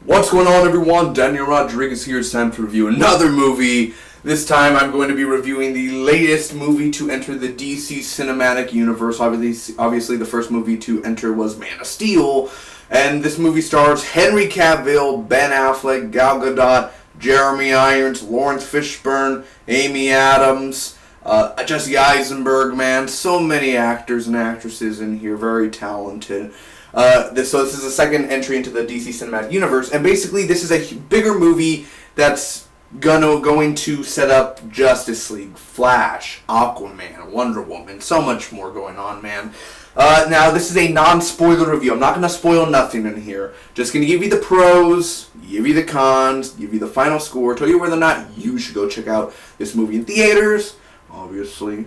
What's going on, everyone? Daniel Rodriguez here. It's time to review another movie. This time I'm going to be reviewing the latest movie to enter the DC Cinematic Universe. Obviously the first movie to enter was Man of Steel. And this movie stars Henry Cavill, Ben Affleck, Gal Gadot, Jeremy Irons, Lawrence Fishburne, Amy Adams, Jesse Eisenberg, man. So many actors and actresses in here. Very talented. This is the second entry into the DC Cinematic Universe. And basically this is a bigger movie that's going to set up Justice League, Flash, Aquaman, Wonder Woman. So much more going on, man. Now, this is a non-spoiler review. I'm not going to spoil nothing in here. Just going to give you the pros, give you the cons, give you the final score, tell you whether or not you should go check out this movie in theaters. Obviously,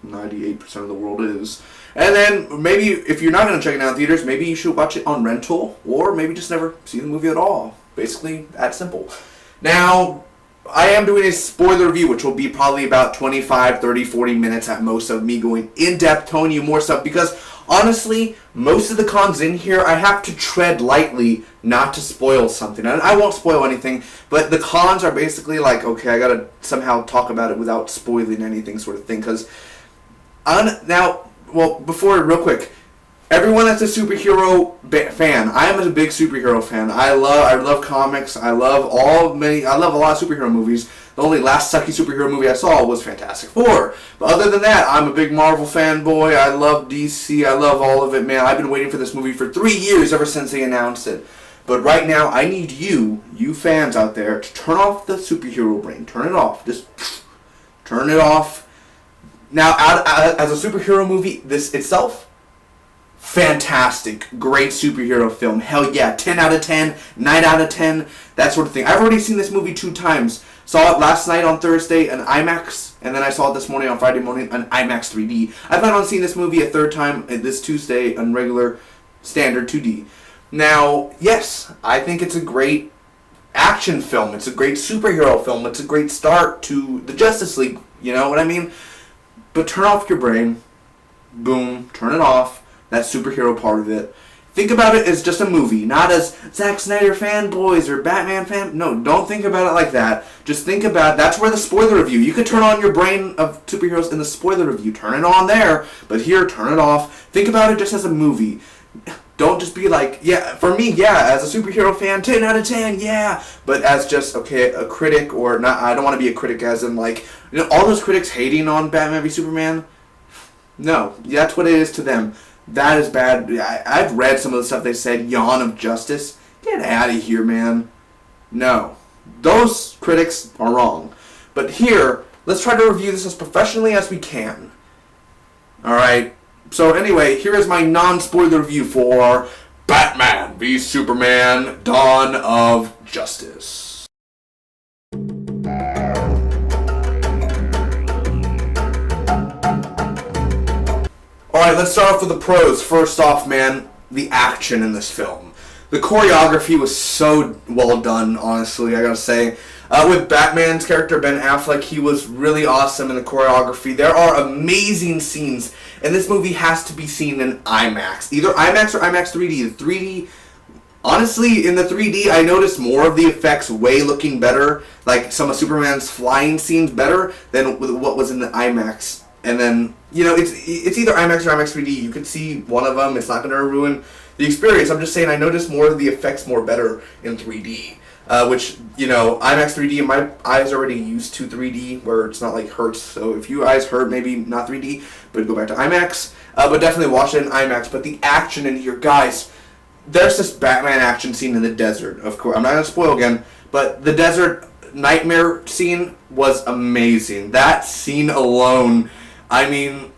98% of the world is. And then, maybe, if you're not going to check it out in theaters, maybe you should watch it on rental, or maybe just never see the movie at all. Basically, that simple. Now, I am doing a spoiler review, which will be probably about 25, 30, 40 minutes at most of me going in-depth, telling you more stuff, because honestly, most of the cons in here, I have to tread lightly not to spoil something. And I won't spoil anything, but the cons are basically like, okay, I gotta somehow talk about it without spoiling anything sort of thing, because real quick, everyone that's a superhero fan, I am a big superhero fan. I love comics. I love a lot of superhero movies. The only last sucky superhero movie I saw was Fantastic Four. But other than that, I'm a big Marvel fanboy. I love DC. I love all of it, man. I've been waiting for this movie for 3 years ever since they announced it. But right now, I need you fans out there, to turn off the superhero brain. Turn it off. Just turn it off. Now, as a superhero movie, this itself, fantastic, great superhero film. Hell yeah, 10 out of 10, 9 out of 10, that sort of thing. I've already seen this movie 2 times. Saw it last night on Thursday on IMAX, and then I saw it this morning on Friday morning on IMAX 3D. I plan on seeing this movie a third time this Tuesday on regular standard 2D. Now, yes, I think it's a great action film. It's a great superhero film. It's a great start to the Justice League. You know what I mean? But turn off your brain. Boom. Turn it off. That superhero part of it. Think about it as just a movie, not as Zack Snyder fanboys or Batman fan. No, don't think about it like that. Just think about, that's where the spoiler review. You could turn on your brain of superheroes in the spoiler review. Turn it on there, but here, turn it off. Think about it just as a movie. Don't just be like, yeah, for me, yeah, as a superhero fan, 10 out of 10, yeah. But as just, okay, a critic, or not, I don't want to be a critic as in like, you know, all those critics hating on Batman v Superman. No, that's what it is to them. That is bad. I've read some of the stuff they said. Yawn of Justice. Get out of here, man. No. Those critics are wrong. But here, let's try to review this as professionally as we can. Alright. So anyway, here is my non-spoiler review for Batman v Superman: Dawn of Justice. Alright, let's start off with the pros. First off, man, the action in this film. The choreography was so well done, honestly, I gotta say. With Batman's character, Ben Affleck, he was really awesome in the choreography. There are amazing scenes, and this movie has to be seen in IMAX. Either IMAX or IMAX 3D. The 3D, honestly, in the 3D, I noticed more of the effects way looking better, like some of Superman's flying scenes better than what was in the IMAX. And then, you know, it's either IMAX or IMAX 3D. You could see one of them. It's not going to ruin the experience. I'm just saying I noticed more of the effects more better in 3D. Which, you know, IMAX 3D, and my eyes are already used to 3D, where it's not like hurts. So if your eyes hurt, maybe not 3D, but go back to IMAX. But definitely watch it in IMAX. But the action in here, guys, there's this Batman action scene in the desert, of course. I'm not going to spoil again, but the desert nightmare scene was amazing. That scene alone, I mean,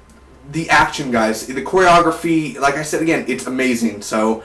the action, guys, the choreography, like I said again, it's amazing. So,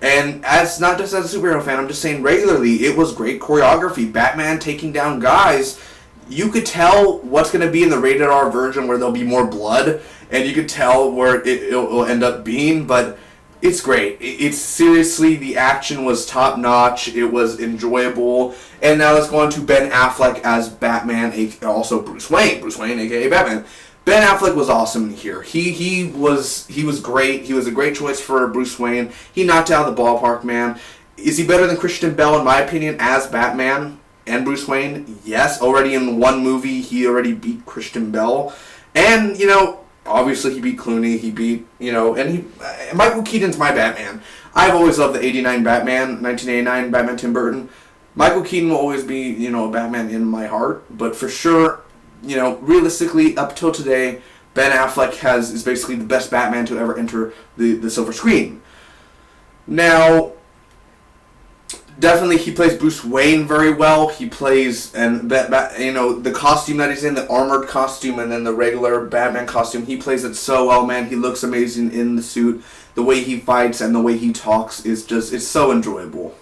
and as not just as a superhero fan, I'm just saying regularly, it was great choreography. Batman taking down guys, you could tell what's going to be in the rated R version where there'll be more blood, and you could tell where it'll end up being, but it's great. It's seriously, the action was top notch. It was enjoyable. And now let's go on to Ben Affleck as Batman, also Bruce Wayne, aka Batman. Ben Affleck was awesome here. He was great. He was a great choice for Bruce Wayne. He knocked out of the ballpark, man. Is he better than Christian Bale, in my opinion, as Batman and Bruce Wayne? Yes. Already in one movie, he already beat Christian Bale. And, obviously he beat Clooney. He beat, and Michael Keaton's my Batman. I've always loved the 89 Batman, 1989 Batman Tim Burton. Michael Keaton will always be, a Batman in my heart. But for sure, realistically, up till today, Ben Affleck is basically the best Batman to ever enter the silver screen. Now, definitely he plays Bruce Wayne very well. He plays, and the costume that he's in, the armored costume, and then the regular Batman costume, he plays it so well, man. He looks amazing in the suit. The way he fights and the way he talks is it's so enjoyable.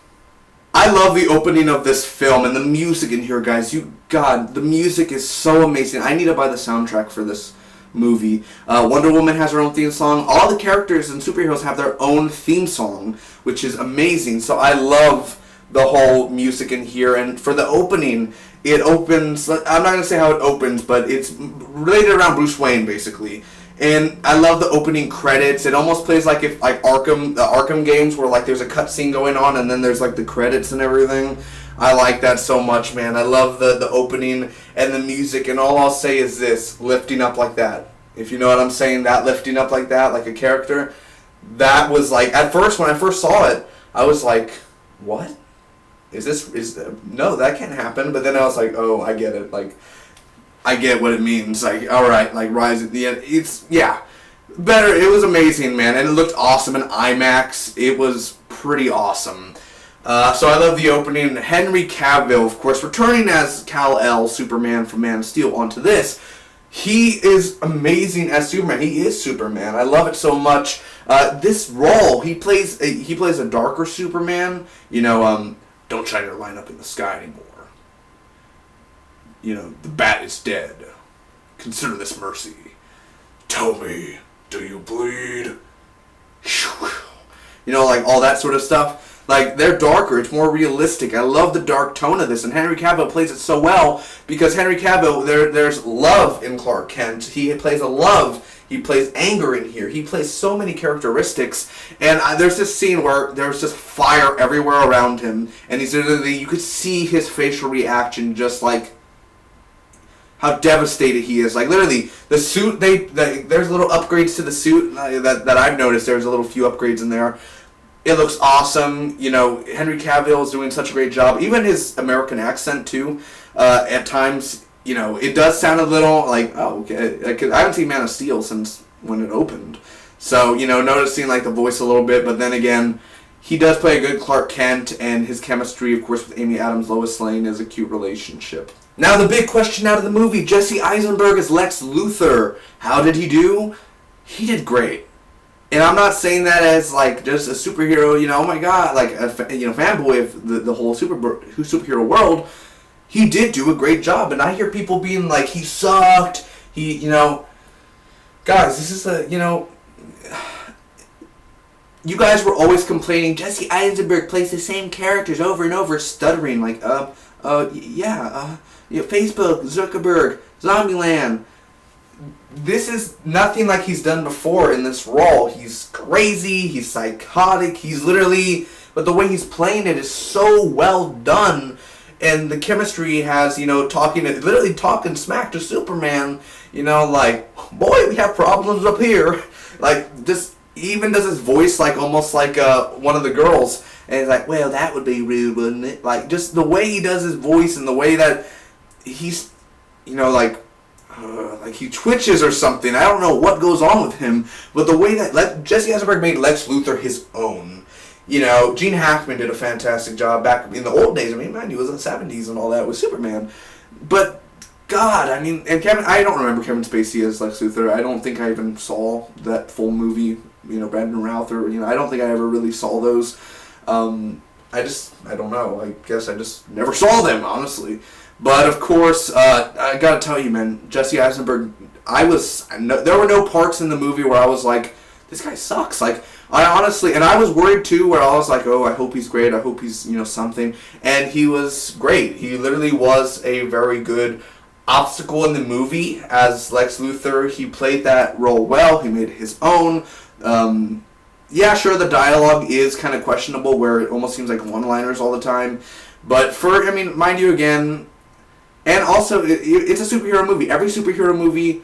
I love the opening of this film and the music in here, guys. The music is so amazing. I need to buy the soundtrack for this movie. Wonder Woman has her own theme song. All the characters and superheroes have their own theme song, which is amazing. So I love the whole music in here. And for the opening, it opens, I'm not going to say how it opens, but it's related around Bruce Wayne, basically. And I love the opening credits. It almost plays like if the Arkham games where there's a cutscene going on and then there's the credits and everything. I like that so much, man. I love the opening and the music, and all I'll say is this, lifting up like that. If you know what I'm saying, that lifting up like that, like a character, that was at first, when I first saw it, I was like, what? No, that can't happen. But then I was like, oh, I get it. I get what it means. Alright, Rise at the end. Better. It was amazing, man. And it looked awesome in IMAX. It was pretty awesome. So I love the opening. Henry Cavill, of course, returning as Kal-El, Superman from Man of Steel, onto this. He is amazing as Superman. He is Superman. I love it so much. This role, he plays a darker Superman. Don't shine your light up in the sky anymore. The bat is dead. Consider this mercy. Tell me, do you bleed? All that sort of stuff. They're darker. It's more realistic. I love the dark tone of this, and Henry Cavill plays it so well because Henry Cavill, there's love in Clark Kent. He plays a love. He plays anger in here. He plays so many characteristics, and there's this scene where there's just fire everywhere around him, and you could see his facial reaction, just how devastated he is. Literally, the suit, there's little upgrades to the suit that I've noticed. There's a little few upgrades in there. It looks awesome. Henry Cavill is doing such a great job. Even his American accent, too, at times, it does sound a little okay. I haven't seen Man of Steel since when it opened. So, noticing the voice a little bit, but then again, he does play a good Clark Kent, and his chemistry, of course, with Amy Adams, Lois Lane is a cute relationship. Now, the big question out of the movie, Jesse Eisenberg as Lex Luthor. How did he do? He did great. And I'm not saying that as just a superhero, oh my god, a fanboy of the whole superhero world. He did do a great job, and I hear people being he sucked. Guys, this is you guys were always complaining Jesse Eisenberg plays the same characters over and over, stuttering Facebook, Zuckerberg, Zombieland. This is nothing like he's done before in this role. He's crazy, he's psychotic, but the way he's playing it is so well done, and the chemistry he has, literally talking smack to Superman, boy, we have problems up here. Just even does his voice almost like one of the girls, and it's well, that would be rude, wouldn't it? Just the way he does his voice and the way that he's, he twitches or something. I don't know what goes on with him, but the way that Jesse Eisenberg made Lex Luthor his own. Gene Hackman did a fantastic job back in the old days. Man, he was in the 70s and all that with Superman. But, God, and I don't remember Kevin Spacey as Lex Luthor. I don't think I even saw that full movie, Brandon Routh, or, I don't think I ever really saw those. I don't know. I guess I just never saw them, honestly. But, of course, I gotta tell you, man, Jesse Eisenberg, there were no parts in the movie where I was like, this guy sucks. I honestly, and I was worried too, where I was like, oh, I hope he's great, I hope he's, something. And he was great. He literally was a very good obstacle in the movie as Lex Luthor. He played that role well. He made it his own. Yeah, sure, the dialogue is kind of questionable, where it almost seems like one-liners all the time. But mind you, again, and also, it's a superhero movie. Every superhero movie,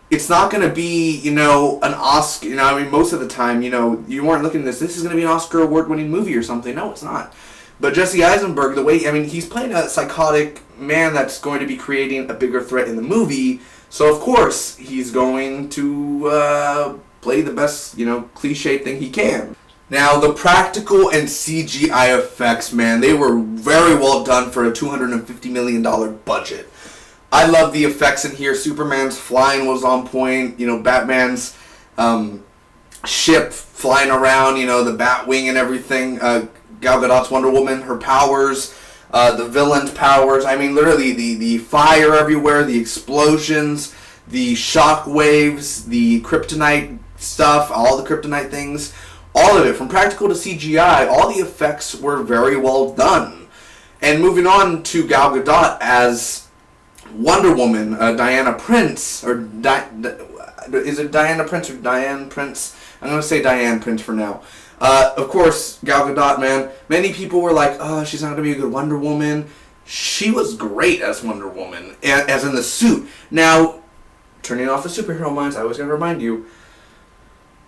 it's not going to be, an Oscar, most of the time, you weren't looking at this is going to be an Oscar award-winning movie or something. No, it's not. But Jesse Eisenberg, he's playing a psychotic man that's going to be creating a bigger threat in the movie. So, of course, he's going to play the best, cliche thing he can. Now, the practical and CGI effects, man, they were very well done for a $250 million budget. I love the effects in here. Superman's flying was on point. Batman's ship flying around, the Batwing and everything. Gal Gadot's Wonder Woman, her powers, the villain's powers. Literally the fire everywhere, the explosions, the shock waves, the kryptonite stuff, all the kryptonite things, all of it, from practical to CGI, all the effects were very well done. And moving on to Gal Gadot as Wonder Woman, Diana Prince, is it Diana Prince or Diane Prince? I'm going to say Diane Prince for now. Of course, Gal Gadot, man, many people were like, oh, she's not going to be a good Wonder Woman. She was great as Wonder Woman, as in the suit. Now, turning off the superhero minds, I always got to remind you,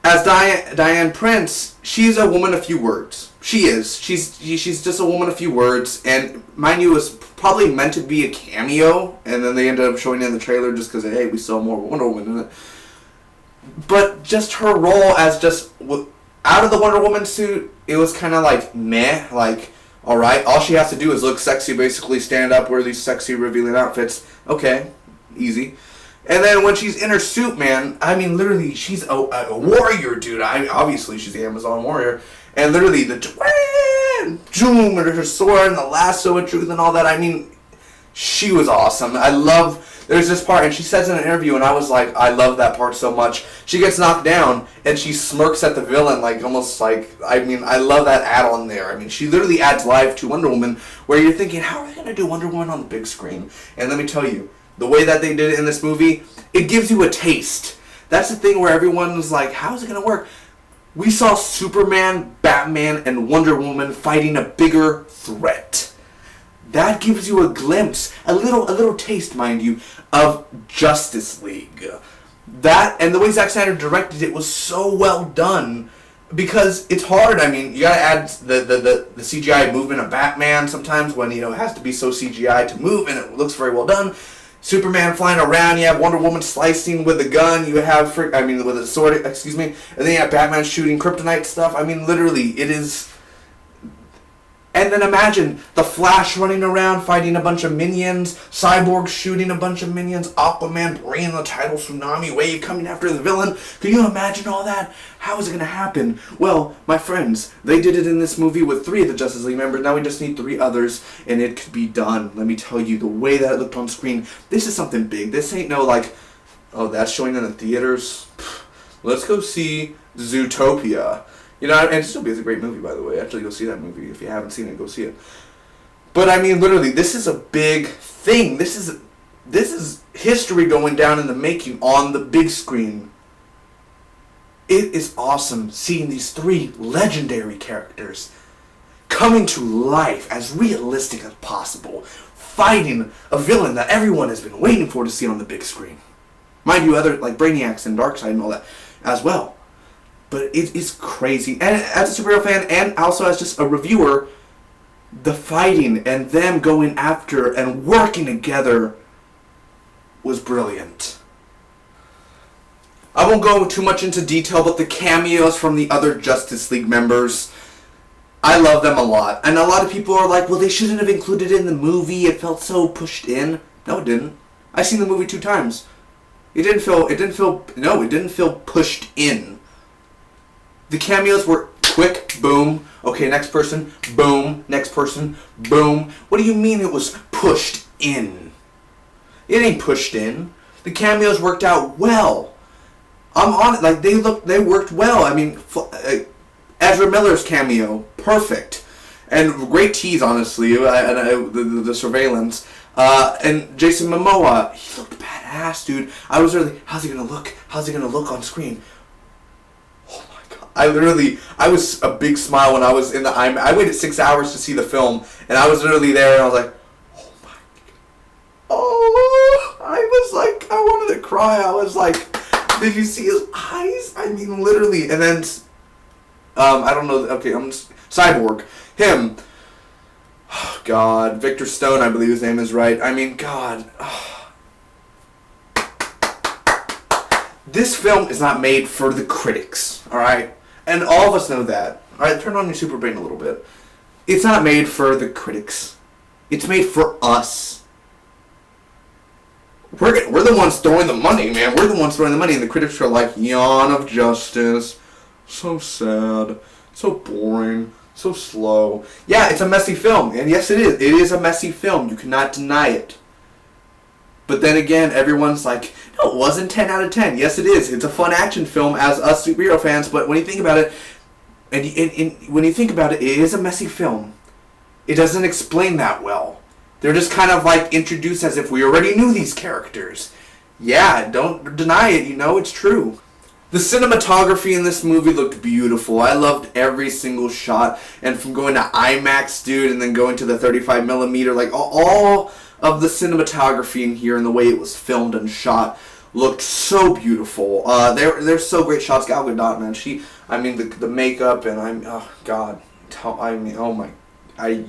as Diane Prince, she's a woman of few words. She is. She's just a woman of few words, and mind you, it was probably meant to be a cameo, and then they ended up showing it in the trailer just because, hey, we saw more Wonder Woman in it. But just her role as just out of the Wonder Woman suit, it was kind of like meh, like, alright, all she has to do is look sexy, basically stand up, wear these sexy revealing outfits. Okay, easy. And then when she's in her suit, man, literally, she's a warrior, dude. Obviously, she's the Amazon warrior. And literally, the zoom, and her sword, and the lasso of truth, and all that. She was awesome. There's this part, and she says in an interview, and I was like, I love that part so much. She gets knocked down, and she smirks at the villain, I love that add-on there. She literally adds life to Wonder Woman, where you're thinking, how are they going to do Wonder Woman on the big screen? And let me tell you, the way that they did it in this movie, it gives you a taste. That's the thing where everyone was like, how is it going to work? We saw Superman, Batman, and Wonder Woman fighting a bigger threat. That gives you a glimpse, a little taste, mind you, of Justice League. That, and the way Zack Snyder directed it was so well done, because it's hard. You gotta add the CGI movement of Batman sometimes when, it has to be so CGI to move, and it looks very well done. Superman flying around, you have Wonder Woman slicing with a gun, you have, with a sword, and then you have Batman shooting kryptonite stuff. Literally, it is. And then imagine the Flash running around fighting a bunch of minions, Cyborg shooting a bunch of minions, Aquaman bringing the tidal tsunami wave coming after the villain. Can you imagine all that? How is it going to happen? Well, my friends, they did it in this movie with 3 of the Justice League members. Now we just need 3 others, and it could be done. Let me tell you, the way that it looked on screen, this is something big. This ain't no oh, that's showing in the theaters? Let's go see Zootopia. And Zootopia is a great movie, by the way. Actually, go see that movie. If you haven't seen it, go see it. But, literally, this is a big thing. This is history going down in the making on the big screen. It is awesome seeing these 3 legendary characters coming to life as realistic as possible, fighting a villain that everyone has been waiting for to see on the big screen. Mind you, other, like Brainiacs and Darkseid and all that as well. But it is crazy. And as a superhero fan, and also as just a reviewer, the fighting and them going after and working together was brilliant. I won't go too much into detail, but the cameos from the other Justice League members, I love them a lot. And a lot of people are like, well, they shouldn't have included it in the movie. It felt so pushed in. No, it didn't. I've seen the movie 2 times. It didn't feel pushed in. The cameos were quick, boom, okay, next person, boom, next person, boom. What do you mean it was pushed in? It ain't pushed in. The cameos worked out well. I'm on it, they worked well. Ezra Miller's cameo, perfect. And great tease, honestly, the surveillance. And Jason Momoa, he looked badass, dude. I was really, how's he gonna look? How's he gonna look on screen? Oh my god. I was a big smile when I was in the IMAX. I waited 6 hours to see the film, and I was literally there, and I was like, oh my god. Oh, I was like, I wanted to cry. I was like, did you see his eyes? I mean, literally. And then, I don't know, okay, Cyborg. Him. Oh, God. Victor Stone, I believe his name is right. I mean, God. Oh. This film is not made for the critics, alright? And all of us know that. Alright, turn on your super brain a little bit. It's not made for the critics. It's made for us. We're the ones throwing the money, man. We're the ones throwing the money, and the critics are like, yawn of justice. So sad. So boring. So slow. Yeah, it's a messy film. And yes, it is. It is a messy film. You cannot deny it. But then again, everyone's like, no, it wasn't 10 out of 10. Yes, it is. It's a fun action film as us superhero fans. But when you think about it, when you think about it, it is a messy film. It doesn't explain that well. They're just kind of like introduced as if we already knew these characters. Yeah, don't deny it. You know it's true. The cinematography in this movie looked beautiful. I loved every single shot. And from going to IMAX, dude, and then going to the 35mm, like all of the cinematography in here and the way it was filmed and shot looked so beautiful. They're so great shots. Gal Gadot, man, the makeup and oh god,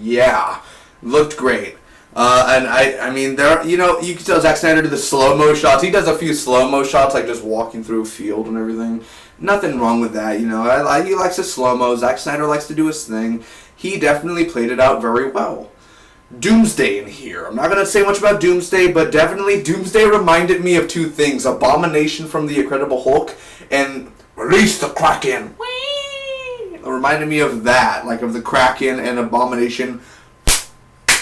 yeah, looked great. And there, you can tell Zack Snyder did the slow-mo shots. He does a few slow-mo shots, like just walking through a field and everything. Nothing wrong with that, he likes his slow-mo. Zack Snyder likes to do his thing. He definitely played it out very well. Doomsday in here. I'm not going to say much about Doomsday, but definitely Doomsday reminded me of two things. Abomination from the Incredible Hulk and Release the Kraken. Whee! It reminded me of that, like of the Kraken and Abomination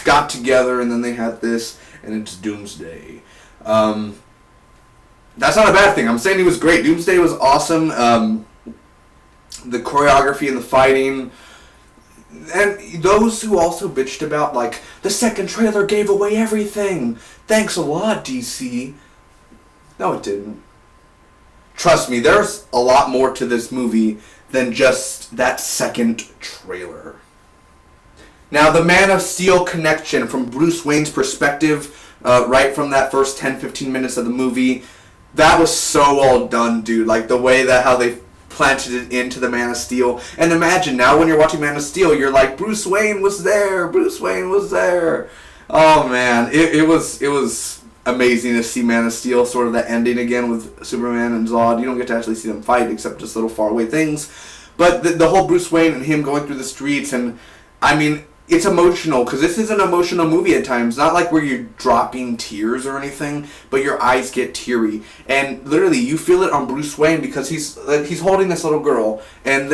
got together, and then they had this, and it's Doomsday. That's not a bad thing. I'm saying he was great. Doomsday was awesome. The choreography and the fighting. And those who also bitched about, like, the second trailer gave away everything. Thanks a lot, DC. No, it didn't. Trust me, there's a lot more to this movie than just that second trailer. Now, the Man of Steel connection from Bruce Wayne's perspective, right from that first 10-15 minutes of the movie, that was so well done, dude. Like, the way that how they planted it into the Man of Steel. And imagine, now when you're watching Man of Steel, you're like, Bruce Wayne was there! Bruce Wayne was there! Oh, man. It was amazing to see Man of Steel, sort of that ending again with Superman and Zod. You don't get to actually see them fight, except just little faraway things. But the whole Bruce Wayne and him going through the streets, and, it's emotional, because this is an emotional movie at times. Not like where you're dropping tears or anything, but your eyes get teary. And literally, you feel it on Bruce Wayne because he's holding this little girl, and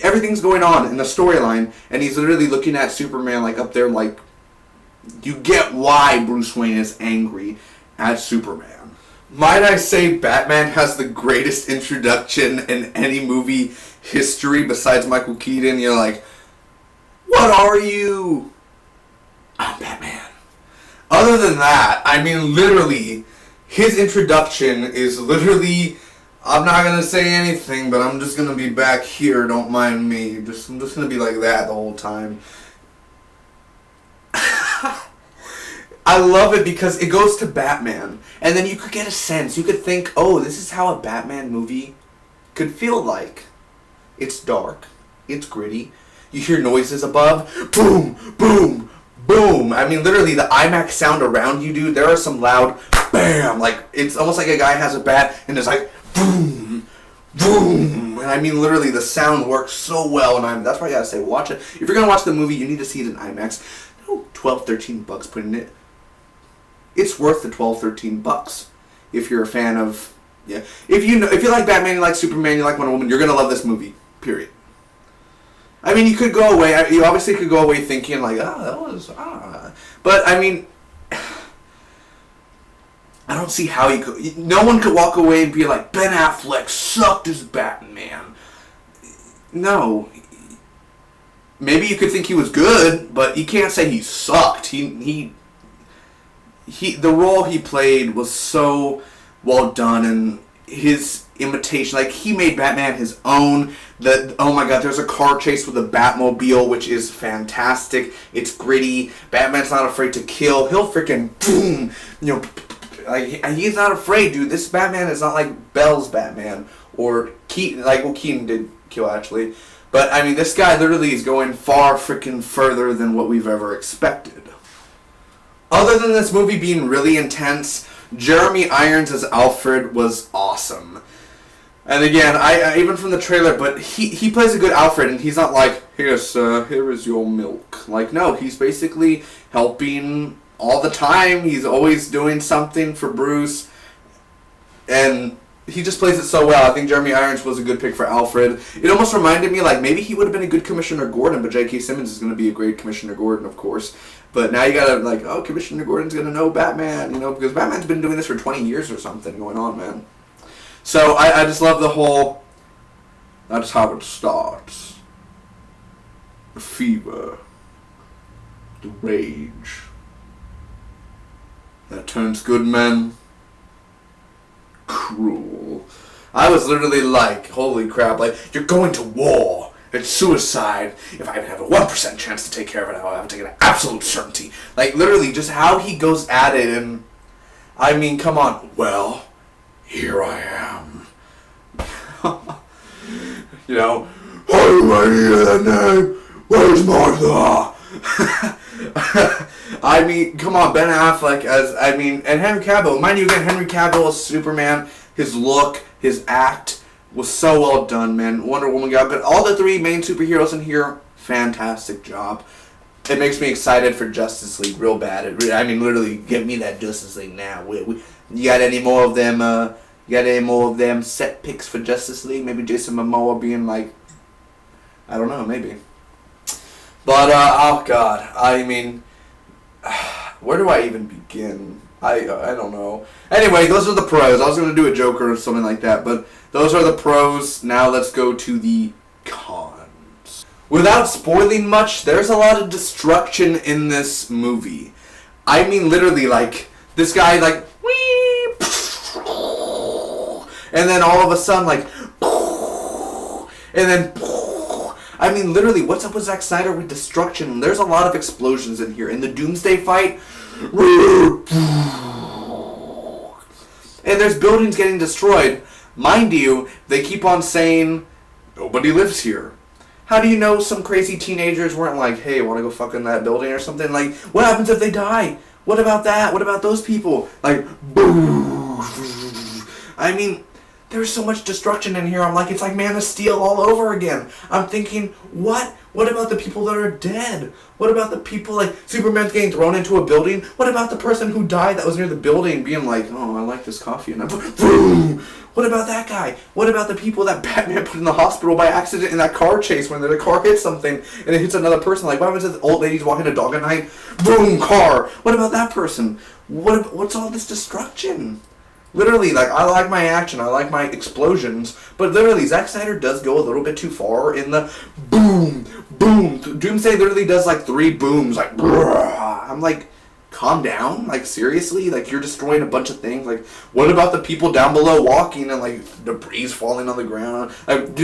everything's going on in the storyline, and he's literally looking at Superman like up there, like, you get why Bruce Wayne is angry at Superman. Might I say Batman has the greatest introduction in any movie history besides Michael Keaton. You're like, what are you? I'm Batman. Other than that, literally, his introduction is literally, I'm not going to say anything, but I'm just going to be back here, don't mind me. I'm just going to be like that the whole time. I love it because it goes to Batman, and then you could get a sense, you could think, oh, this is how a Batman movie could feel like. It's dark, it's gritty. You hear noises above. Boom, boom, boom. Literally, the IMAX sound around you, dude. There are some loud bam. Like, it's almost like a guy has a bat, and it's like boom, boom. And literally, the sound works so well. And that's why I gotta say, watch it. If you're gonna watch the movie, you need to see it in IMAX. No, $12-13 put in it. It's worth the $12-13 if you're a fan of, yeah. If you like Batman, you like Superman, you like Wonder Woman, you're gonna love this movie. Period. You could go away. You obviously could go away thinking like, that was, But I don't see how you could. No one could walk away and be like, Ben Affleck sucked as Batman. No. maybe you could think he was good, but you can't say he sucked. He the role he played was so well done, and his imitation, like, he made Batman his own. Oh my god, there's a car chase with a Batmobile, which is fantastic. It's gritty. Batman's not afraid to kill. He'll freaking boom, like, he's not afraid, dude. This Batman is not like Bell's Batman or Keaton. Like, well, Keaton did kill, actually, but I mean, this guy literally is going far freaking further than what we've ever expected. Other than this movie being really intense, Jeremy Irons as Alfred was awesome. And again, I even from the trailer, but he plays a good Alfred, and he's not like, here sir, here is your milk. Like, no, he's basically helping all the time. He's always doing something for Bruce, and he just plays it so well. I think Jeremy Irons was a good pick for Alfred. It almost reminded me, like, maybe he would have been a good Commissioner Gordon, but J.K. Simmons is going to be a great Commissioner Gordon, of course. But now you gotta, like, oh, Commissioner Gordon's going to know Batman, because Batman's been doing this for 20 years or something going on, man. So I just love the whole, that's how it starts. The fever. The rage. That turns good men cruel. I was literally like, holy crap, like, you're going to war. It's suicide. If I even have a 1% chance to take care of it, I'll have to take an absolute certainty. Like, literally, just how he goes at it, and I mean, come on. Well, here I am. Hey, ready name? Where's Martha? I mean, come on, Ben Affleck and Henry Cavill. Mind you, again, Henry Cavill as Superman, his look, his act was so well done, man. Wonder Woman got, but all the three main superheroes in here, fantastic job. It makes me excited for Justice League real bad. Literally, give me that Justice League now. You got any more of them? You got any more of them set picks for Justice League? Maybe Jason Momoa being like, I don't know, maybe. But oh god, I mean, where do I even begin? I don't know. Anyway, those are the pros. I was going to do a Joker or something like that, but those are the pros. Now let's go to the cons. Without spoiling much, there's a lot of destruction in this movie. I mean, literally, like, this guy, like, whee, and then all of a sudden, like, and then, I mean, literally, what's up with Zack Snyder with destruction? There's a lot of explosions in here. In the Doomsday fight, and there's buildings getting destroyed. Mind you, they keep on saying, nobody lives here. How do you know some crazy teenagers weren't like, hey, want to go fuck in that building or something? Like, what happens if they die? What about that? What about those people? Like, boom. I mean, there's so much destruction in here. I'm like, it's like Man of Steel all over again. I'm thinking, what? What about the people that are dead? What about the people, like, Superman's getting thrown into a building? What about the person who died that was near the building being like, oh, I like this coffee, and boom! What about that guy? What about the people that Batman put in the hospital by accident in that car chase when the car hits something and it hits another person? Like, what happens if the old lady's walking a dog at night? Boom, car! What about that person? What's all this destruction? Literally, like, I like my action, I like my explosions, but literally, Zack Snyder does go a little bit too far in the boom, boom. Doomsday literally does, like, 3 booms, like, brrr. I'm like, calm down, like, seriously? Like, you're destroying a bunch of things, like, what about the people down below walking and, like, debris falling on the ground? Like,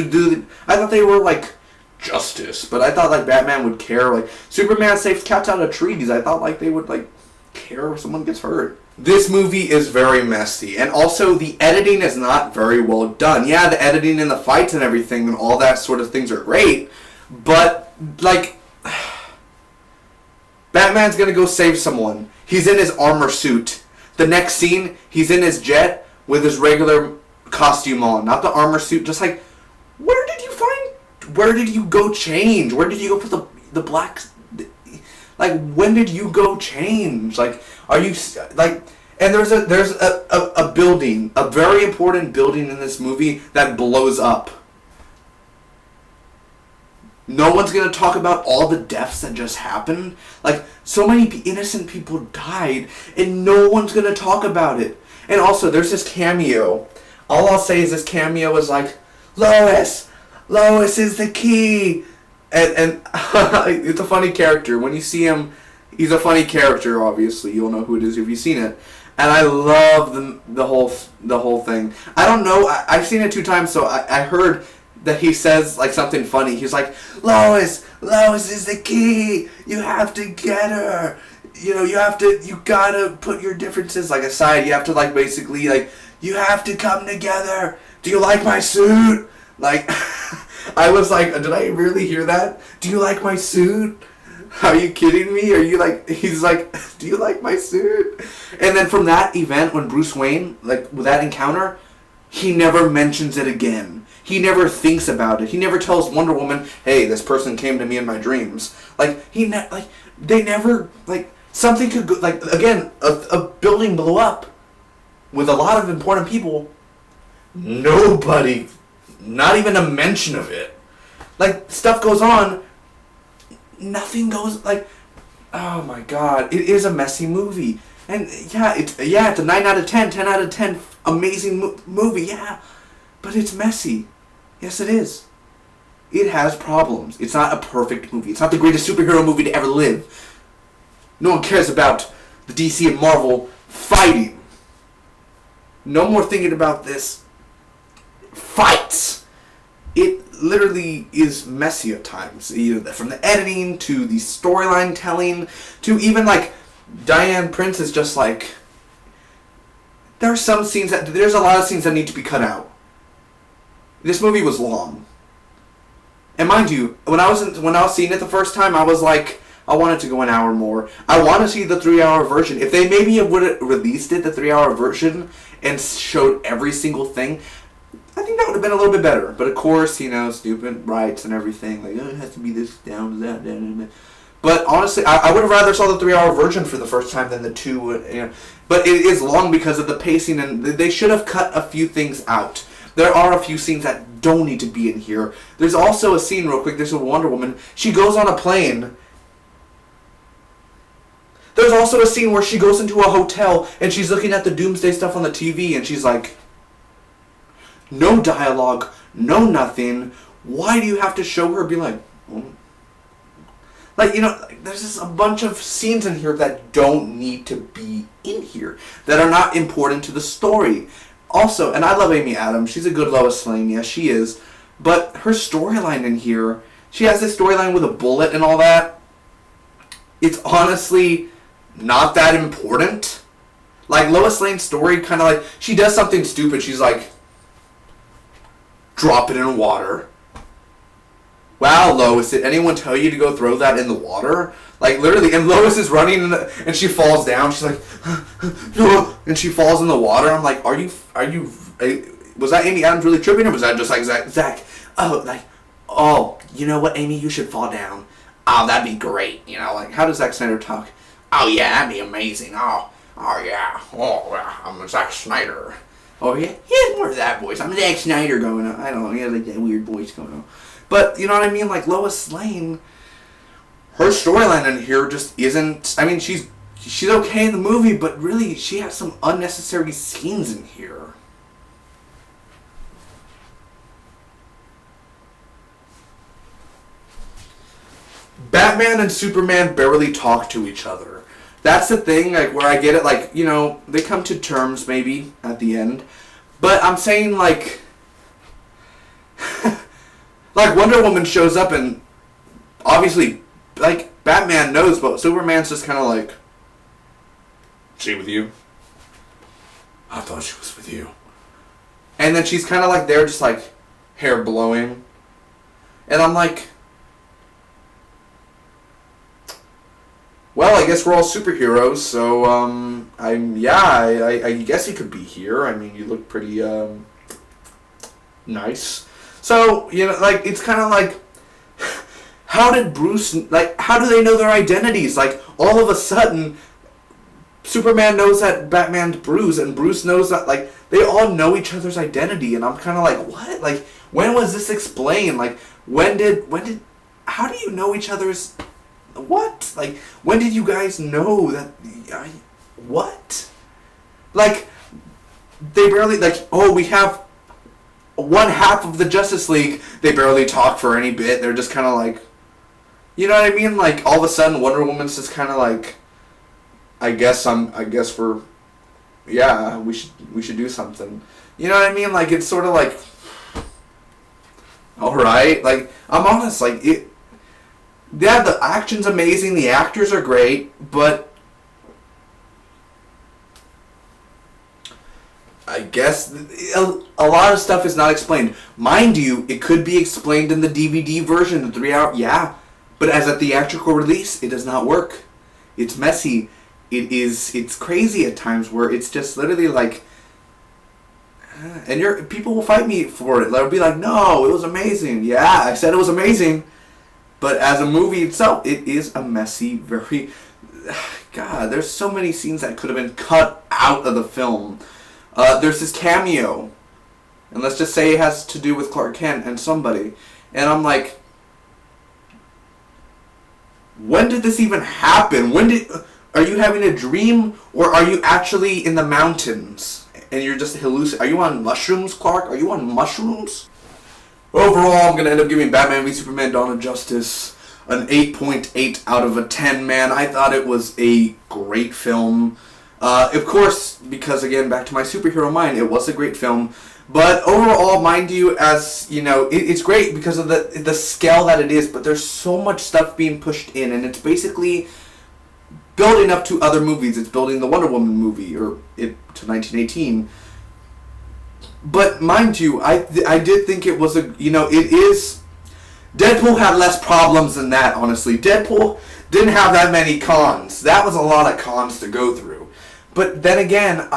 I thought they were, like, justice, but I thought, like, Batman would care, like, Superman saves cats out of trees. I thought, like, they would, like, care if someone gets hurt. This movie is very messy, and also the editing is not very well done. Yeah, the editing and the fights and everything and all that sort of things are great, but, like, Batman's gonna go save someone. He's in his armor suit. The next scene, he's in his jet with his regular costume on, not the armor suit. Just like, where did you go change? Where did you go put the black... Like, when did you go change? Like, are you, like, and there's a building, a very important building in this movie that blows up. No one's going to talk about all the deaths that just happened. Like, so many innocent people died, and no one's going to talk about it. And also, there's this cameo. All I'll say is this cameo is like, Lois is the key. and it's a funny character. When you see him, he's a funny character. Obviously, you'll know who it is if you've seen it. And I love the whole thing. I don't know. I've seen it 2 times, so I heard that he says like something funny. He's like, Lois is the key. You have to get her. You know, you gotta put your differences like aside. You have to like basically like you have to come together. Do you like my suit? Like, I was like, did I really hear that? Do you like my suit? Are you kidding me? Are you like, he's like, do you like my suit? And then from that event, when Bruce Wayne, like, with that encounter, he never mentions it again. He never thinks about it. He never tells Wonder Woman, hey, this person came to me in my dreams. Like, they never, like, something could go, like, again, a building blew up with a lot of important people. Nobody, not even a mention of it. Like, stuff goes on, nothing goes, like, oh my god, it is a messy movie. And yeah, it's a 9 out of 10, 10 out of 10, amazing movie, yeah. But it's messy. Yes, it is. It has problems. It's not a perfect movie. It's not the greatest superhero movie to ever live. No one cares about the DC and Marvel fighting. No more thinking about this. Fights. It literally is messy at times. Either from the editing to the storyline telling to even like Diane Prince is just like, there's a lot of scenes that need to be cut out. This movie was long. And mind you, when I was seeing it the first time, I was like, I want it to go an hour more. I want to see the 3-hour version. If they maybe would have released it, the 3-hour version, and showed every single thing, I think that would have been a little bit better. But of course, you know, stupid rights and everything. Like, oh, it has to be this down, that. But honestly, I would have rather saw the 3-hour version for the first time than the 2. You know. But it is long because of the pacing, and they should have cut a few things out. There are a few scenes that don't need to be in here. There's also a scene, real quick, there's a Wonder Woman. She goes on a plane. There's also a scene where she goes into a hotel and she's looking at the Doomsday stuff on the TV and she's like, no dialogue, no nothing. Why do you have to show her be like, oh. Like, you know, there's just a bunch of scenes in here that don't need to be in here, that are not important to the story. Also, and I love Amy Adams, she's a good Lois Lane, yes she is, but her storyline in here, she has this storyline with a bullet and all that. It's honestly not that important. Like, Lois Lane's story kind of like, she does something stupid, she's like, drop it in water. Wow, Lois, did anyone tell you to go throw that in the water? Like, literally, and Lois is running, and she falls down, she's like, and she falls in the water. I'm like, was that Amy Adams really tripping, or was that just like, Zach, you know what, Amy, you should fall down. Oh, that'd be great, you know, like, how does Zack Snyder talk? Oh, yeah, that'd be amazing, oh, yeah, I'm Zack Snyder. Oh, yeah, he has more of that voice. I'm Zack Snyder going on. I don't know, he has like that weird voice going on. But, you know what I mean? Like, Lois Lane, her storyline in here just isn't... I mean, she's okay in the movie, but really, she has some unnecessary scenes in here. Batman and Superman barely talk to each other. That's the thing, like, where I get it, like, you know, they come to terms, maybe, at the end. But I'm saying, like... Like, Wonder Woman shows up and obviously, like, Batman knows, but Superman's just kind of like, she with you? I thought she was with you. And then she's kind of like there, just like, hair blowing. And I'm like, well, I guess we're all superheroes, so, I guess you could be here. I mean, you look pretty, nice. So, you know, like, it's kind of like, how do they know their identities? Like, all of a sudden, Superman knows that Batman's Bruce, and Bruce knows that, like, they all know each other's identity, and I'm kind of like, what? Like, when was this explained? Like, how do you know each other's, what? Like, when did you guys know that, what? Like, they barely, like, oh, we have one half of the Justice League, they barely talk for any bit. They're just kind of like, You know what I mean? Like, all of a sudden, Wonder Woman's just kind of like, I guess we're, yeah, we should do something. You know what I mean? Like, it's sort of like, alright, like, I'm honest, like, yeah, the action's amazing, the actors are great, but I guess a lot of stuff is not explained. Mind you, it could be explained in the DVD version, the 3 hour, yeah, but as a theatrical release, it does not work. It's messy. It's crazy at times where it's just literally like, and people will fight me for it. They'll be like, no, it was amazing. Yeah, I said it was amazing. But as a movie itself, it is a messy, very... God, there's so many scenes that could have been cut out of the film. There's this cameo. And let's just say it has to do with Clark Kent and somebody. And I'm like... When did this even happen? Are you having a dream? Or are you actually in the mountains? And you're just hallucinating? Are you on mushrooms, Clark? Are you on mushrooms? Overall, I'm going to end up giving Batman v Superman Dawn of Justice an 8.8 out of a 10, man. I thought it was a great film. Of course, because again, back to my superhero mind, it was a great film. But overall, mind you, as you know, it's great because of the scale that it is, but there's so much stuff being pushed in, and it's basically building up to other movies. It's building the Wonder Woman movie, or it to 1918. But mind you, I did think it was it is... Deadpool had less problems than that, honestly. Deadpool didn't have that many cons. That was a lot of cons to go through. But then again,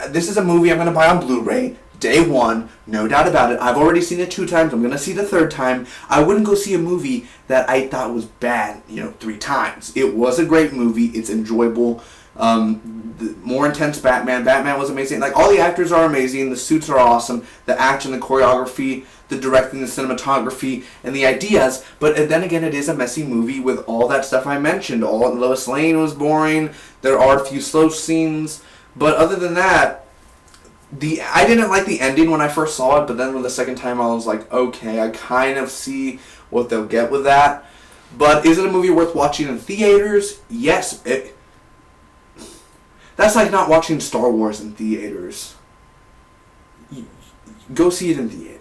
this is a movie I'm going to buy on Blu-ray, day one, no doubt about it. I've already seen it 2 times. I'm going to see it a 3rd time. I wouldn't go see a movie that I thought was bad, 3 times. It was a great movie. It's enjoyable. The more intense Batman. Batman was amazing. Like, all the actors are amazing. The suits are awesome. The action, the choreography, the directing, the cinematography, and the ideas. But then again, it is a messy movie with all that stuff I mentioned. Lois Lane was boring. There are a few slow scenes. But other than that, I didn't like the ending when I first saw it. But then with the second time, I was like, okay, I kind of see what they'll get with that. But is it a movie worth watching in theaters? Yes. That's like not watching Star Wars in theaters. Go see it in theaters.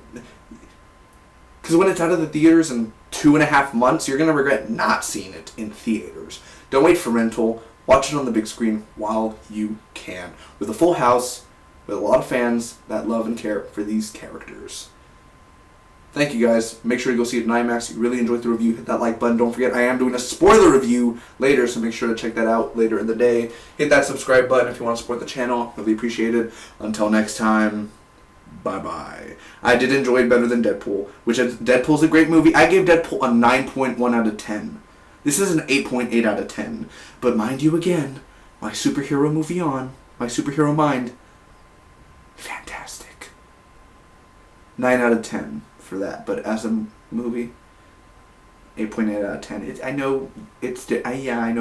Because when it's out of the theaters in 2.5 months, you're going to regret not seeing it in theaters. Don't wait for rental. Watch it on the big screen while you can. With a full house, with a lot of fans that love and care for these characters. Thank you guys. Make sure to go see it in IMAX. If you really enjoyed the review, hit that like button. Don't forget, I am doing a spoiler review later, so make sure to check that out later in the day. Hit that subscribe button if you want to support the channel. Really appreciate it. Until next time, bye-bye. I did enjoy it better than Deadpool, which Deadpool's a great movie. I gave Deadpool a 9.1 out of 10. This is an 8.8 out of 10. But mind you again, my superhero movie on, my superhero mind, fantastic. 9 out of 10. For that, but as a movie, 8.8 out of 10. I know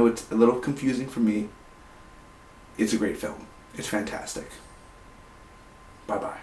it's a little confusing for me. It's a great film. It's fantastic. Bye bye.